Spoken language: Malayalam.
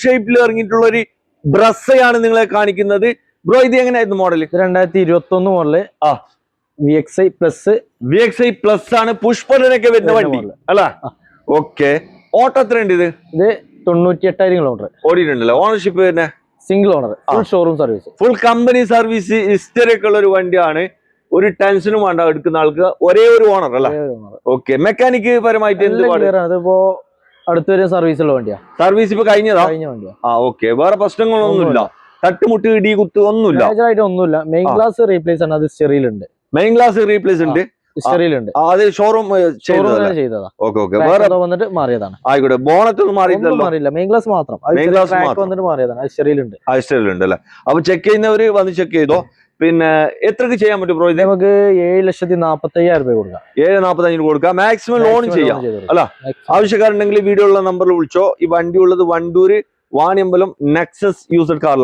ഷേപ്പിൽ ഇറങ്ങിയിട്ടുള്ള ഒരു ബ്രസ്സയാണ് നിങ്ങളെ കാണിക്കുന്നത്. ബ്രോ ഇത് എങ്ങനെയായിരുന്നു മോഡൽ? 2021 മോഡല് VXi പ്ലസ് ആണ്. പുഷ്പനൊക്കെ വരുന്ന വണ്ടി അല്ല? ഓക്കെ. ഓട്ടോ എത്ര ഉണ്ട്? ഇത് 98,000 കിലോമീറ്റർ ഓടിയിട്ടുണ്ടല്ലോ. ഓണർഷിപ്പ് തന്നെ single owner, full showroom service, full company service history ഒക്കെ ഉള്ള ഒരു വണ്ടിയാണ്. ഒരു ടെൻഷനും വേണ്ട എടുക്കുന്ന ആൾക്ക്. ഒരേ ഒരു ഓണർ അല്ല? ഓക്കെ. മെക്കാനിക് പരമായിട്ട് അതിപ്പോ അടുത്തൊരു സർവീസ് ഉള്ള വണ്ടിയാ. സർവീസ് ഇപ്പൊ കഴിഞ്ഞ വണ്ടിയാ. ഓക്കെ. വേറെ പ്രശ്നങ്ങളൊന്നുമില്ല, തട്ടുമുട്ട് ഇടി കുത്ത് ഒന്നുമില്ല. ഒന്നുമില്ല. മെയിൻ ഗ്ലാസ് റീപ്ലേസ് ആണ്. അത് സ്റ്റെറിയിലുണ്ട്. മെയിൻ ഗ്ലാസ് റീപ്ലേസ് ഉണ്ട്. അത് ഷോറൂം ചെയ്തതാ. വേറെ വന്നിട്ട് മാറിയതാണ്. ആയിക്കോട്ടെ. ബോണറ്റ് ഒന്നും മാറിയില്ല. മെയിൻ ഗ്ലാസ് മാത്രം വന്നിട്ട് മാറിയതാണ്. സ്റ്റെറിയിലുണ്ട്. അല്ലേ? അപ്പൊ ചെക്ക് ചെയ്യുന്നവര് വന്ന് ചെക്ക് ചെയ്തോ. പിന്നെ എത്രക്ക് ചെയ്യാൻ പറ്റും ബ്രോ? ഇത് നമുക്ക് 7,45,000 രൂപ കൊടുക്കാം. 7,45,000 കൊടുക്കാം. മാക്സിമം ലോൺ ചെയ്യാം അല്ല? ആവശ്യക്കാരുണ്ടെങ്കിൽ വീഡിയോ ഉള്ള നമ്പറിൽ വിളിച്ചോ. ഈ വണ്ടി ഉള്ളത് വണ്ടൂര് വാണിയമ്പലം നെക്സസ് യൂസഡ് കാറിലാണ്.